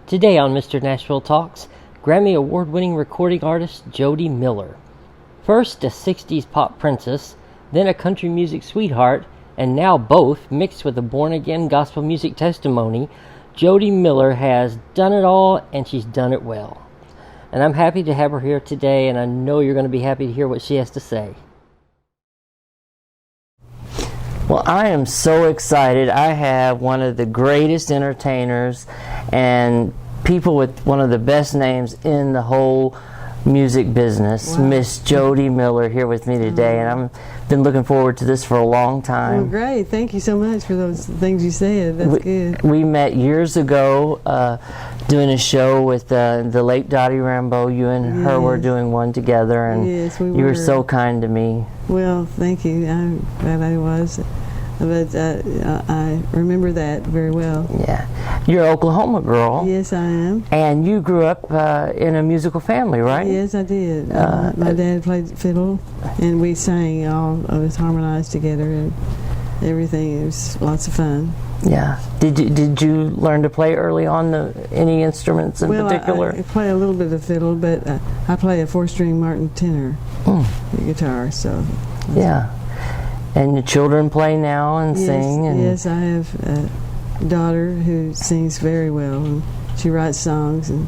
Today on Mr. Nashville Talks, Grammy Award-winning recording artist Jody Miller. First a 60s pop princess, then a country music sweetheart, and now both mixed with a born-again gospel music testimony, Jody Miller has done it all, and she's done it well. And I'm happy to have her here today, and I know you're going to be happy to hear what she has to say. Well, I am so excited. I have one of the greatest entertainers and people with one of the best names in the whole music business, wow. Miss Jody Miller, here with me today, and I've been looking forward to this for a long time. Well, great. Thank you so much for those things you said. That's good. We met years ago doing a show with the late Dottie Rambo. You and her were doing one together, and yes, we you were so kind to me. Well, thank you. I'm glad I was. But I remember that very well. Yeah. You're an Oklahoma girl. Yes, I am. And you grew up in a musical family, right? Yes, I did. My dad played fiddle, and we sang all of us harmonized together and everything. It was lots of fun. Yeah. Did you learn to play early on any instruments in particular? I play a little bit of fiddle, but I play a 4-string Martin tenor guitar. So. Yeah. And your children play now and sing? Yes, I have a daughter who sings very well, and she writes songs, and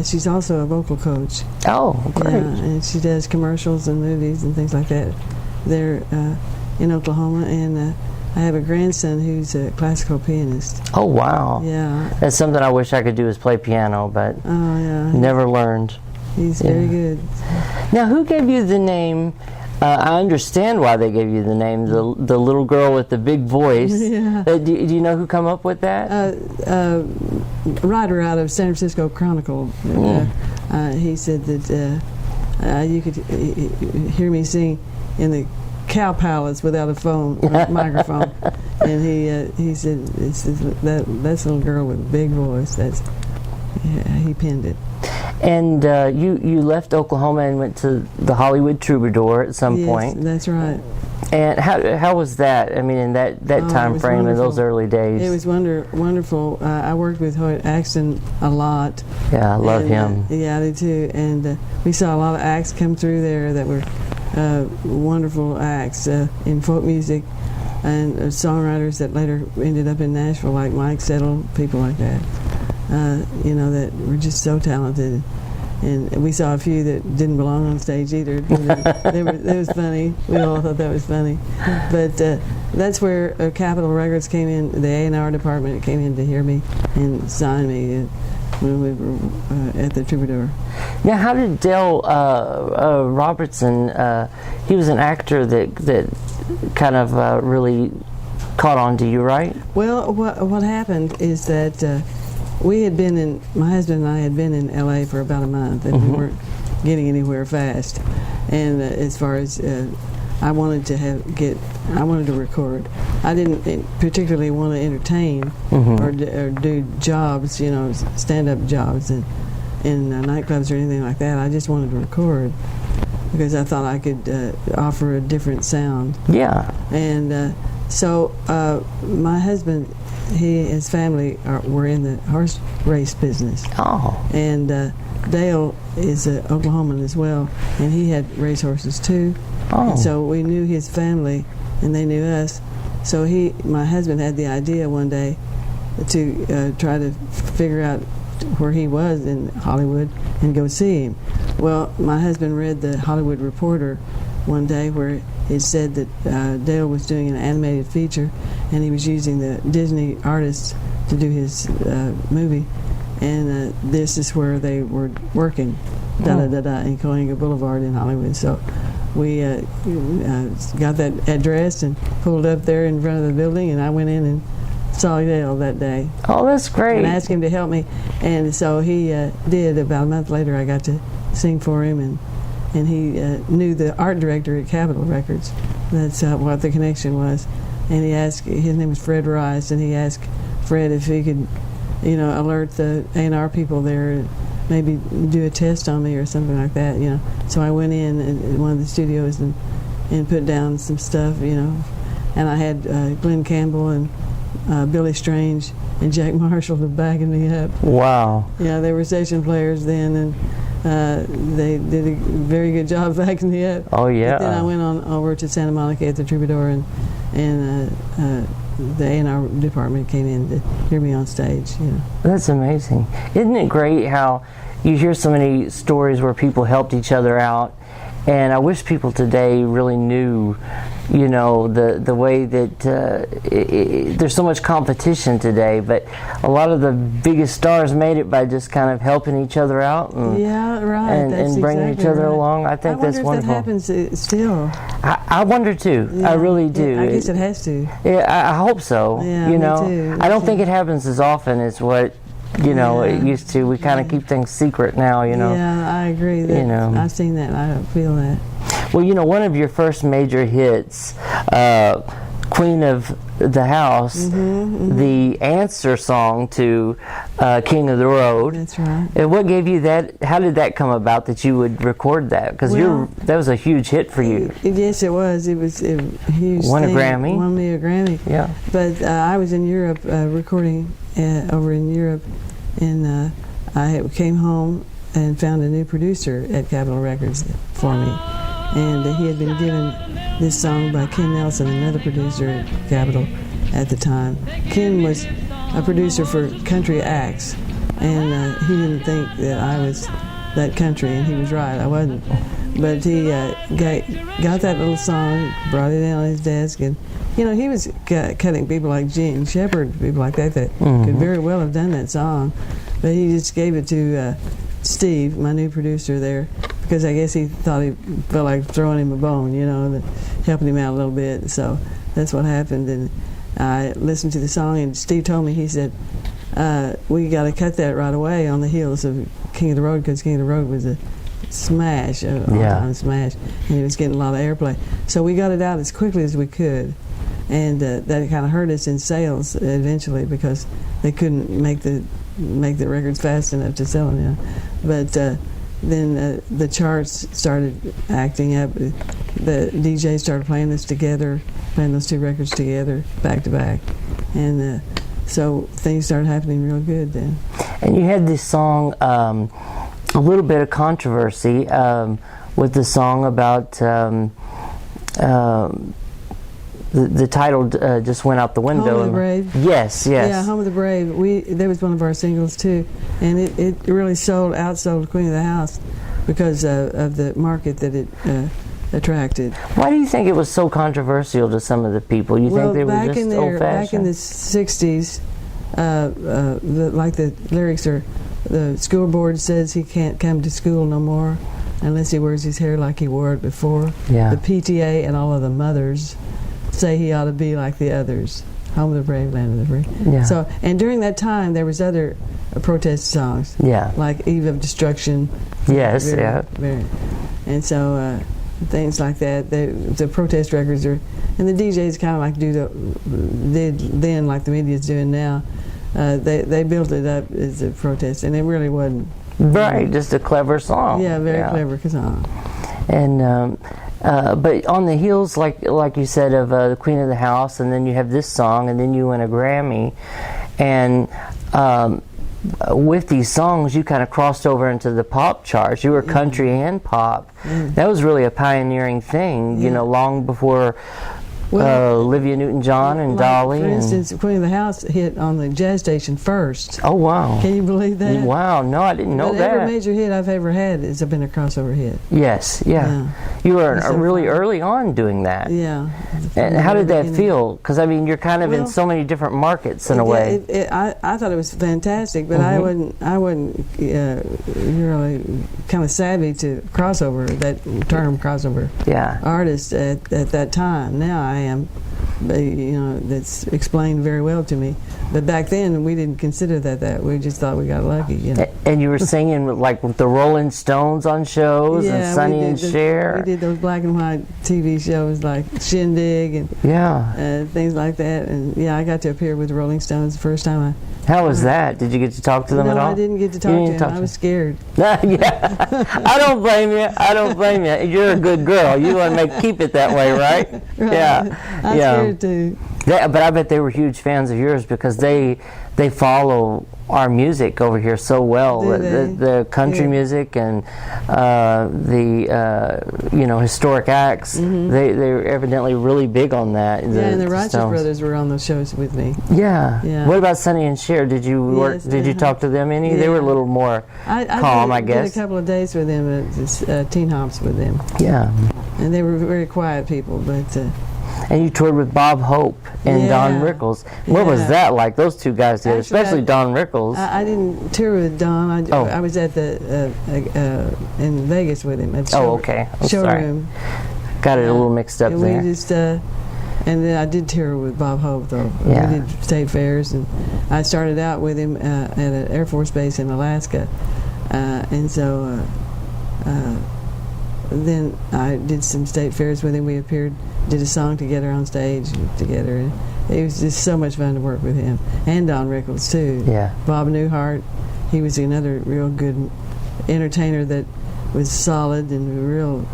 she's also a vocal coach. Oh, great. Yeah, and she does commercials and movies and things like that. They're in Oklahoma, and I have a grandson who's a classical pianist. Oh, wow. Yeah. That's something I wish I could do, is play piano, but never learned. He's very good. Now, who gave you the name? I understand why they gave you the name, the little girl with the big voice. Yeah. Do you know who come up with that? Writer out of San Francisco Chronicle. He said that you could hear me sing in the Cow Palace without a microphone. And he said, that's a little girl with a big voice. He pinned it. And you left Oklahoma and went to the Hollywood Troubadour at some point. Yes, that's right. And how was that? I mean, in that time frame, in those early days. It was wonderful. I worked with Hoyt Axton a lot. Yeah, I love him. Yeah, I did too. And we saw a lot of acts come through there that were wonderful acts in folk music, and songwriters that later ended up in Nashville, like Mike Settle, people like that. That were just so talented, and we saw a few that didn't belong on stage either. It was funny. We all thought that was funny, but that's where Capitol Records came in. The A&R department came in to hear me and sign me when we were at the Troubadour. Now, how did Dale Robertson? He was an actor that kind of really caught on to you, right? Well, what happened is that. My husband and I had been in LA for about a month, and we weren't getting anywhere fast. And as far as I wanted to record. I didn't particularly want to entertain or do jobs, stand-up jobs in nightclubs or anything like that. I just wanted to record because I thought I could offer a different sound. Yeah. And so my husband. His family were in the horse race business. Oh. And Dale is an Oklahoman as well, and he had racehorses too. Oh. And so we knew his family, and they knew us. So my husband had the idea one day to try to figure out where he was in Hollywood and go see him. Well, my husband read the Hollywood Reporter one day where it said that Dale was doing an animated feature, and he was using the Disney artists to do his movie, and this is where they were working, in Cahuenga Boulevard in Hollywood. So we got that address and pulled up there in front of the building, and I went in and saw Dale that day. Oh, that's great. And asked him to help me, and so he did. About a month later, I got to sing for him, and he knew the art director at Capitol Records. That's what the connection was. And he asked, his name was Fred Rice, and he asked Fred if he could, alert the A&R people there, and maybe do a test on me or something like that, So I went in one of the studios and put down some stuff, And I had Glenn Campbell and Billy Strange and Jack Marshall to backing me up. Wow. Yeah, they were session players then, and they did a very good job backing me up. Oh yeah. But then I went on over to Santa Monica at the Troubadour, and the A&R department came in to hear me on stage. You know. That's amazing. Isn't it great how you hear so many stories where people helped each other out? And I wish people today really knew, you know, the way that there's so much competition today, but a lot of the biggest stars made it by just kind of helping each other out and, yeah, right. and bringing exactly each other right. along. I think that's wonderful. I wonder if that happens still. I wonder too. Yeah, I really do. I guess it has to. Yeah, I hope so. Yeah, you know, me too. I don't think it happens as often as what it used to. We kind of keep things secret now. You know. Yeah, I agree. That, you know, I've seen that. I feel that. Well, you know, one of your first major hits, Queen of the House, the answer song to King of the Road. That's right. And what gave you that? How did that come about that you would record that? Because that was a huge hit for you. Yes, it was. It was a huge Won a thing. Grammy. Won me a Grammy. Yeah. But I was in Europe recording over in Europe, and I came home and found a new producer at Capitol Records for me. And he had been given this song by Ken Nelson, another producer at Capitol at the time. Ken was a producer for country acts, and he didn't think that I was that country, and he was right, I wasn't. But he got that little song, brought it in on his desk, and you know, he was cutting people like Gene Shepard, people like that could very well have done that song, but he just gave it to Steve, my new producer there, because I guess he thought he felt like throwing him a bone, you know, helping him out a little bit. So that's what happened. And I listened to the song, and Steve told me, he said, we got to cut that right away on the heels of King of the Road, because King of the Road was a smash, all-time smash, and it was getting a lot of airplay. So we got it out as quickly as we could, and that kind of hurt us in sales eventually, because they couldn't make the records fast enough to sell them. You know? But then the charts started acting up. The DJs started playing this together, playing those two records together, back to back, and so things started happening real good then. And you had this song, a little bit of controversy with the song about the title just went out the window. Home of the Brave. Yes. Yeah, Home of the Brave. That was one of our singles too, and it really outsold Queen of the House because of the market that it attracted. Why do you think it was so controversial to some of the people? You think they were just old-fashioned? Back in the 60s, like the lyrics are, the school board says he can't come to school no more unless he wears his hair like he wore it before. Yeah. The PTA and all of the mothers say he ought to be like the others. Home of the Brave, Land of the Free. Yeah. So, and during that time, there was other protest songs. Yeah. Like Eve of Destruction. Yes. And so things like that. The protest records are, and the DJs kind of like did then like the media's doing now. They built it up as a protest, and it really wasn't. Right, just a clever song. Yeah, very clever song. And but on the heels, like you said, of the Queen of the House, and then you have this song, and then you win a Grammy, and with these songs, you kind of crossed over into the pop charts. You were country and pop. That was really a pioneering thing, you know, long before Olivia Newton-John and Dolly. For instance, Queen of the House hit on the jazz station first. Oh, wow. Can you believe that? Wow, no, I didn't know that. Every major hit I've ever had has been a crossover hit. Yes, yeah. You were really early on doing that. Yeah. And how did that feel? Because, I mean, you're kind of in so many different markets in a way. I thought it was fantastic, but I wasn't really kind of savvy to crossover, that term crossover artist at that time. Now I am, you know, that's explained very well to me. But back then we didn't consider that. We just thought we got lucky, you know. And you were singing with the Rolling Stones on shows, and Sonny and Cher. We did those black and white TV shows like Shindig and things like that. And I got to appear with the Rolling Stones the first time. How was that? Did you get to talk to them at all? No, I didn't get to talk to them. I was scared. I don't blame you. You're a good girl. You want to keep it that way, right? Right. I was here too. But I bet they were huge fans of yours because they follow our music over here so well. The country music and the historic acts. Mm-hmm. They're evidently really big on that. And the Righteous Brothers were on those shows with me. Yeah. What about Sonny and Cher? Did you work? Did you talk to them any? Yeah. They were a little more calm, I guess. I did a couple of days with them at Teen Hops with them. Yeah. And they were very quiet people, but. And you toured with Bob Hope and Don Rickles. What was that like? Those two guys did, especially Don Rickles. I didn't tour with Don. I was at the in Vegas with him at okay. Showroom. Sorry. Got it a little mixed up there. We just and then I did tour with Bob Hope though. Yeah. We did state fairs, and I started out with him at an Air Force base in Alaska, and so. Then I did some state fairs with him. We did a song together on stage together. And it was just so much fun to work with him. And Don Rickles, too. Yeah. Bob Newhart, he was another real good entertainer that was solid and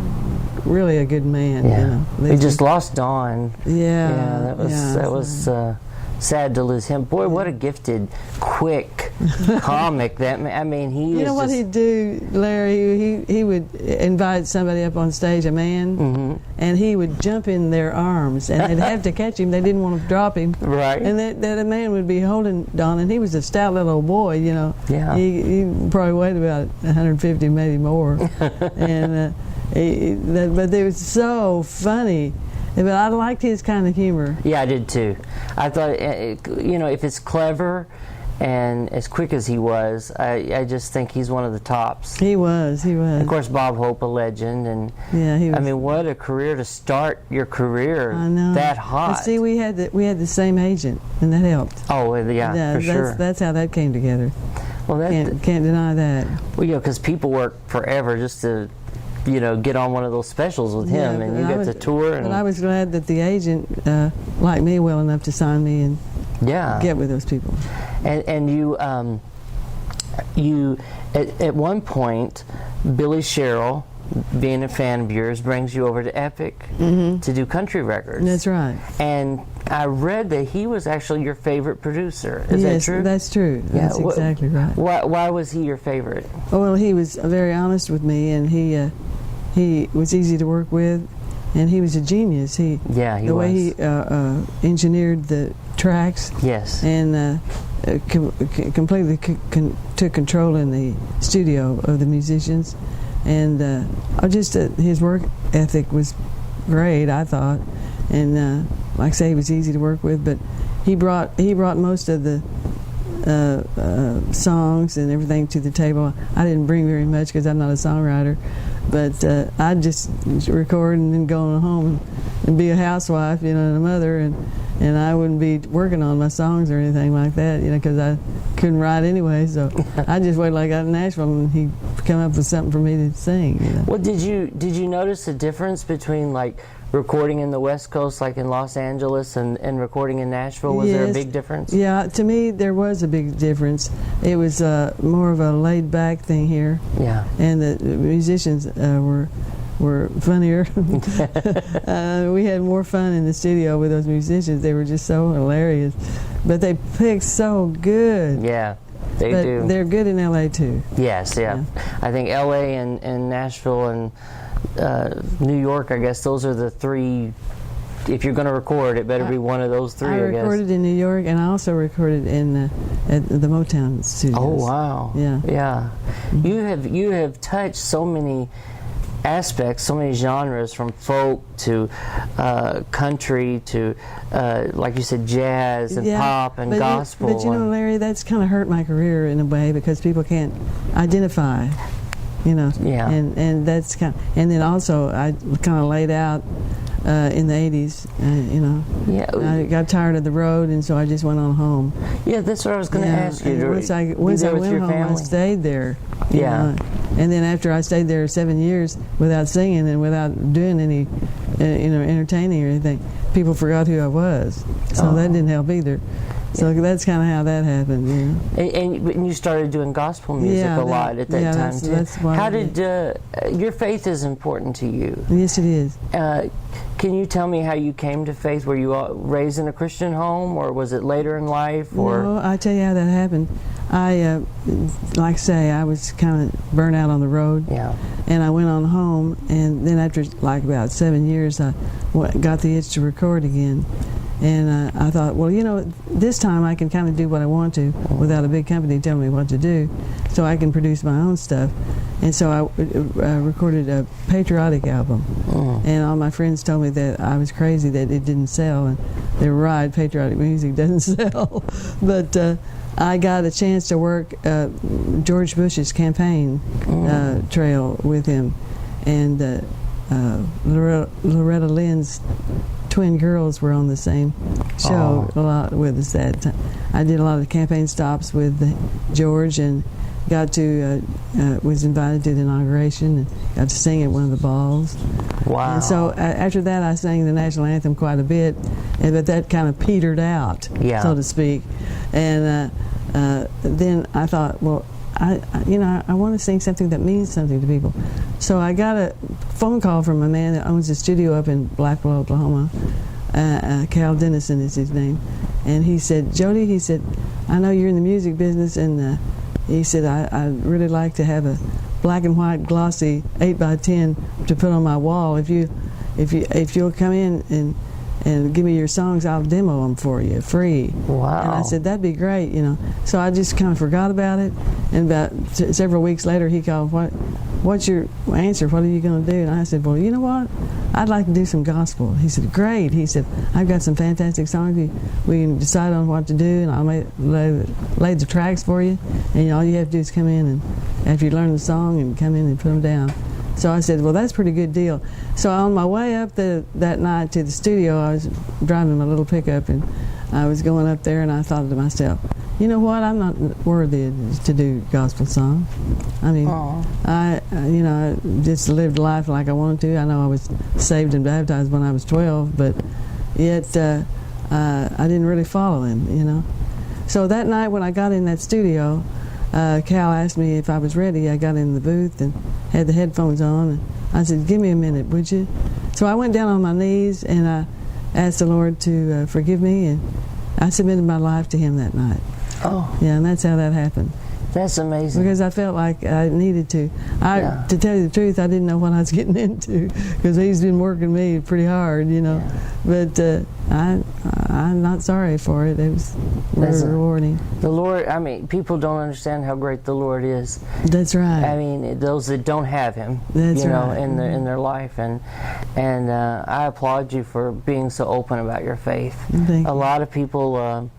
really a good man. Yeah. You know. We just lost Don. Yeah. That was sad to lose him. Boy, what a gifted, quick comic that man. I mean, You know what he'd do, Larry? He would invite somebody up on stage, a man, and he would jump in their arms, and they'd have to catch him. They didn't want to drop him. Right. And that man would be holding Don, and he was a stout little old boy, you know. Yeah. He probably weighed about 150, maybe more. And but they was so funny. But I liked his kind of humor. Yeah, I did too. I thought, if it's clever and as quick as he was, I just think he's one of the tops. He was. Of course, Bob Hope, a legend, and he was. I mean, what a career to start your career. I know. That hot. But see, we had the same agent, and that helped. Oh yeah, for sure. That's how that came together. Well, can't deny that. Well, because people work forever just to. Get on one of those specials with him, and you get to tour. But I was glad that the agent liked me well enough to sign me and get with those people. And you at one point, Billy Sherrill, being a fan of yours, brings you over to Epic to do country records. That's right. And I read that he was actually your favorite producer. Is that true? Yes, that's true. That's exactly right. Why was he your favorite? Well, he was very honest with me, and he was easy to work with, and he was a genius. The way he engineered the tracks. Yes. And completely took control in the studio of the musicians, and his work ethic was great, I thought, and like I say, he was easy to work with. But he brought most of the songs and everything to the table. I didn't bring very much because I'm not a songwriter, but I'd just record and then go home and be a housewife, and a mother, and I wouldn't be working on my songs or anything like that, because I couldn't write anyway. So I just waited till I got to Nashville and he'd come up with something for me to sing. Well, did you notice a difference between recording in the West Coast, like in Los Angeles, and recording in Nashville? Was there a big difference? Yeah, to me there was a big difference. It was more of a laid-back thing here. Yeah. And the musicians were funnier. We had more fun in the studio with those musicians. They were just so hilarious. But they picked so good. Yeah. They do. They're good in L.A. too. Yes, yeah. I think L.A. and Nashville and New York, I guess those are the three. If you're going to record, it better be one of those three. I recorded in New York, and I also recorded at the Motown studios. Oh wow! Yeah. Mm-hmm. You have touched so many aspects, so many genres, from folk to country to, like you said, jazz and pop and gospel. But Larry, that's kind of hurt my career in a way because people can't identify. Yeah. And that's and then also I kind of laid out in the 80s, Yeah. I got tired of the road, and so I just went on home. Yeah, that's what I was going to ask you. Once I went home, I stayed there. Yeah. And then after I stayed there 7 years without singing and without doing any, entertaining or anything, people forgot who I was. So that didn't help either. So that's kind of how that happened. And you started doing gospel music a lot at that time too. That's why how did your faith is important to you? Yes, it is. Can you tell me how you came to faith? Were you raised in a Christian home, or was it later in life? Or No, I'll tell you how that happened. I, like I say, I was kind of burnt out on the road. Yeah. And I went on home, and then after like about 7 years, I got the itch to record again. And I thought, well, this time I can kind of do what I want to without a big company telling me what to do, so I can produce my own stuff. And so I recorded a patriotic album. And all my friends told me that I was crazy, that it didn't sell, and they were right, patriotic music doesn't sell. But I got a chance to work George Bush's campaign trail with him, and Loretta Lynn's twin girls were on the same show a lot with us that time. I did a lot of campaign stops with George, and got to was invited to the inauguration and got to sing at one of the balls. Wow. And so after that I sang the national anthem quite a bit, but that kind of petered out, so to speak. And then I thought, well, I want to sing something that means something to people. So I got a phone call from a man that owns a studio up in Blackwell, Oklahoma. Cal Dennison is his name. And he said, Jody, he said, I know you're in the music business, and he said, I'd really like to have a black and white glossy 8x10 to put on my wall. If you'll come in and give me your songs, I'll demo them for you free. Wow. And I said, that'd be great, So I just kind of forgot about it. And about several weeks later, he called, what's your answer? What are you going to do? And I said, well, you know what? I'd like to do some gospel. He said, great. He said, I've got some fantastic songs. We can decide on what to do, and I'll lay the tracks for you. And all you have to do is come in, and after you learn the song, and come in and put them down. So I said, well, that's a pretty good deal. So on my way up that night to the studio, I was driving my little pickup, and I was going up there, and I thought to myself, you know what, I'm not worthy to do gospel songs. I mean, I just lived life like I wanted to. I know I was saved and baptized when I was 12, but yet I didn't really follow him, So that night when I got in that studio, Cal asked me if I was ready. I got in the booth and had the headphones on, and I said, give me a minute, would you? So I went down on my knees, and I asked the Lord to forgive me, and I submitted my life to him that night. Oh. Yeah, and that's how that happened. That's amazing. Because I felt like I needed to. To tell you the truth, I didn't know what I was getting into, because he's been working me pretty hard, Yeah. But I'm not sorry for it. It was very rewarding. The Lord, I mean, people don't understand how great the Lord is. That's right. I mean, those that don't have Him, That's right. in their life, and I applaud you for being so open about your faith. Thank you. A lot of people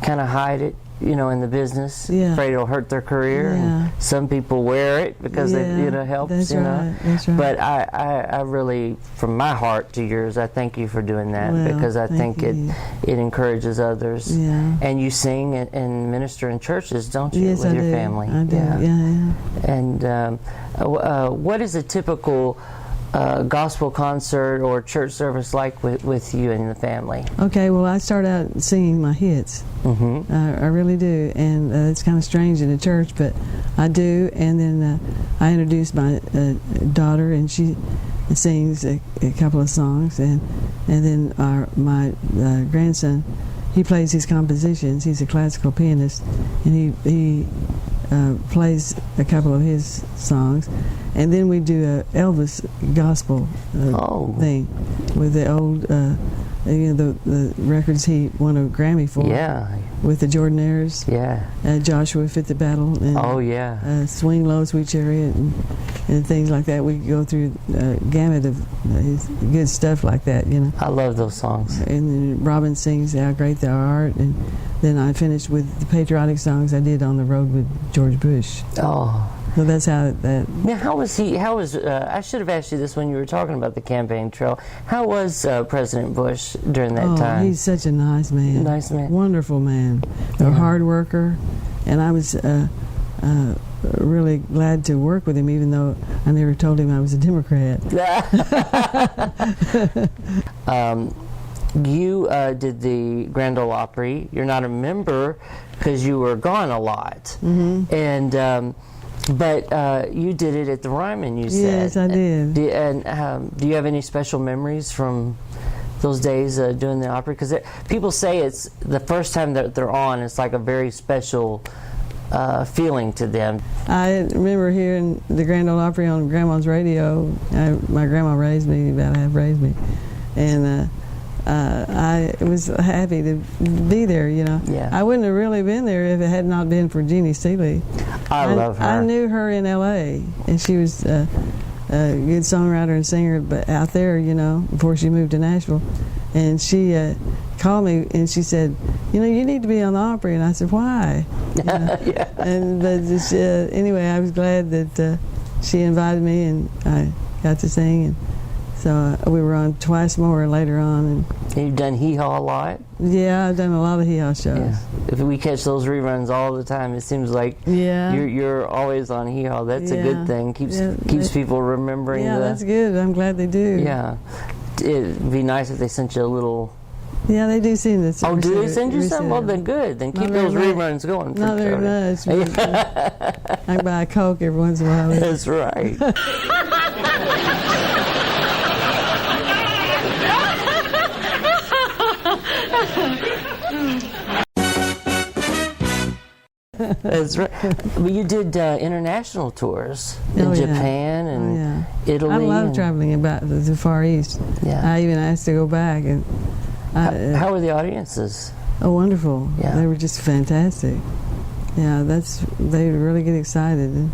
kind of hide it, in the business, afraid it'll hurt their career. Yeah. And some people wear it because it helps. That's right. That's right. But I really, from my heart to yours, I thank you for doing that, because I think it encourages others. Yeah. And you sing and minister in churches, don't you, yes, with I your do. family? I do. Yeah. And what is a typical gospel concert or church service like with you and the family? Okay, well, I start out singing my hits. Mm-hmm. I really do, and it's kind of strange in the church, but I do. And then I introduce my daughter, and she sings a couple of songs, and then my grandson, he plays his compositions. He's a classical pianist, and he plays a couple of his songs, and then we do a Elvis gospel thing with the old, the records he won a Grammy for. Yeah. With the Jordanaires. Yeah. Joshua Fit the Battle. And, Swing Low, Sweet Chariot, and things like that. We go through a gamut of his good stuff like that, I love those songs. And then Robin sings How Great Thou Art, and then I finished with the patriotic songs I did on the road with George Bush. Oh. So that's how that... Now, how was I should have asked you this when you were talking about the campaign trail. How was President Bush during that time? He's such a nice man. Nice man. Wonderful man. A hard worker. And I was really glad to work with him, even though I never told him I was a Democrat. you did the Grand Ole Opry. You're not a member because you were gone a lot. Mm-hmm. And but you did it at the Ryman, you said. Yes, I did. Do you have any special memories from those days doing the Opry? Because people say it's the first time that they're on, it's like a very special feeling to them. I remember hearing the Grand Ole Opry on Grandma's radio. My grandma raised me, about half raised me, and I was happy to be there. Yeah. I wouldn't have really been there if it had not been for Jeannie Seeley. I love her. I knew her in L.A. and she was a good songwriter and singer, but out there, before she moved to Nashville, and she called me and she said, you need to be on the Opry, and I said, why? Yeah. Anyway, I was glad that she invited me and I got to sing, and so we were on twice more later on. And you've done Hee Haw a lot? Yeah, I've done a lot of Hee Haw shows. Yeah. If we catch those reruns all the time, it seems like you're always on Hee Haw. That's a good thing. Keeps people remembering. Yeah, that's good. I'm glad they do. Yeah. It'd be nice if they sent you a little... Yeah, they do send us. Oh, do they send you some? Well, then good. Then keep those reruns going. Not very much. I buy a Coke every once in a while. That's right. That's right. But you did international tours in Japan and Italy. I love traveling about the Far East. Yeah. I even asked to go back. And how were the audiences? Oh, wonderful. Yeah. They were just fantastic. Yeah, they really get excited.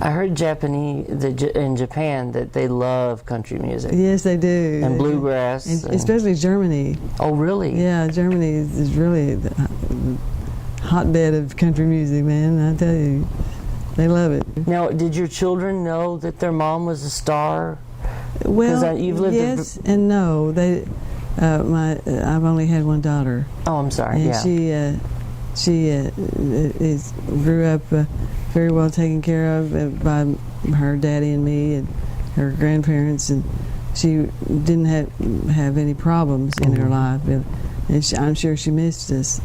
I heard in Japan that they love country music. Yes, they do. And bluegrass. And especially Germany. Oh, really? Yeah, Germany is really the hotbed of country music, man. I tell you, they love it. Now, did your children know that their mom was a star? Well, yes and no. I've only had one daughter. Oh, I'm sorry. And she grew up very well taken care of by her daddy and me and her grandparents, and she didn't have any problems in her life. And I'm sure she missed us.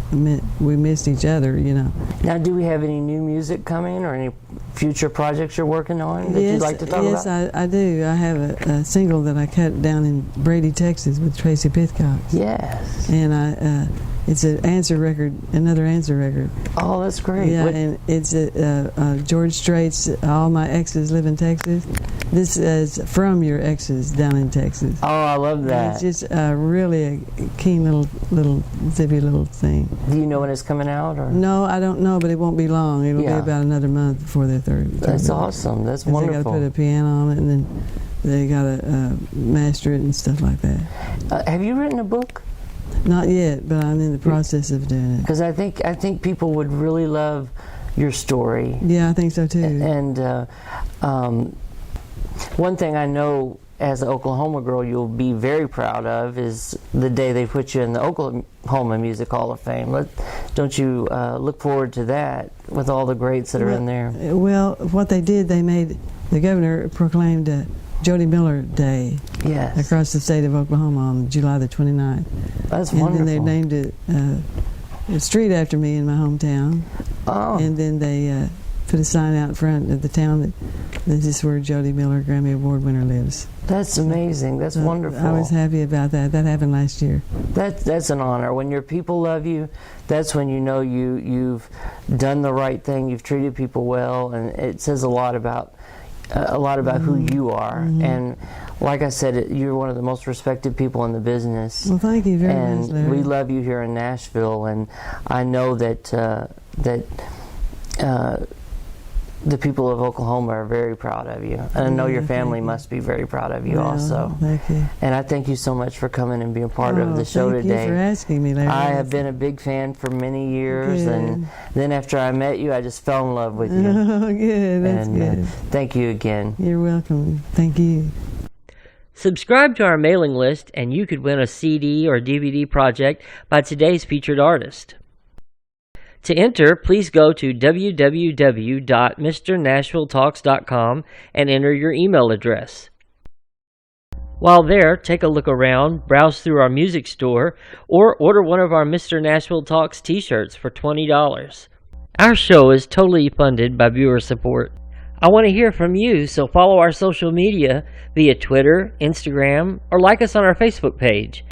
We missed each other, Now, do we have any new music coming or any future projects you're working on that you'd like to talk about? Yes, I do. I have a single that I cut down in Brady, Texas with Tracy Pithcock. Yes. And it's another answer record. Oh, that's great. Yeah, and it's George Strait's "All My Exes Live in Texas." This is from your exes down in Texas. Oh, I love that. And it's just really a keen little zippy little thing. Do you know when it's coming out? Or? No, I don't know, but it won't be long. It'll be about another month before they're third. That's awesome. That's wonderful. They got to put a piano on it, and then they got to master it and stuff like that. Have you written a book? Not yet, but I'm in the process of doing it. Because I think people would really love your story. Yeah, I think so too. And one thing I know as an Oklahoma girl you'll be very proud of is the day they put you in the Oklahoma Music Hall of Fame. Don't you look forward to that with all the greats that are in there? Well, what they did, the governor proclaimed Jody Miller Day across the state of Oklahoma on July the 29th. That's wonderful. And then they named it a street after me in my hometown. Oh. And then they put a sign out front of the town that this is where Jody Miller, Grammy Award winner, lives. That's amazing. That's wonderful. I was happy about that. That happened last year. That's an honor. When your people love you, that's when you know you've done the right thing. You've treated people well, and it says a lot about who you are. And like I said, you're one of the most respected people in the business. Well, thank you very much, Larry. And we love you here in Nashville, and I know that the people of Oklahoma are very proud of you. And I know your family must be very proud of you also. Thank you. And I thank you so much for coming and being part of the show today. Thank you for asking me, Larry. I have been a big fan for many years, and then after I met you, I just fell in love with you. Oh, good. That's good. Thank you again. You're welcome. Thank you. Subscribe to our mailing list, and you could win a CD or DVD project by today's featured artist. To enter, please go to www.mrnashvilletalks.com and enter your email address. While there, take a look around, browse through our music store, or order one of our Mr. Nashville Talks t-shirts for $20. Our show is totally funded by viewer support. I want to hear from you, so follow our social media via Twitter, Instagram, or like us on our Facebook page.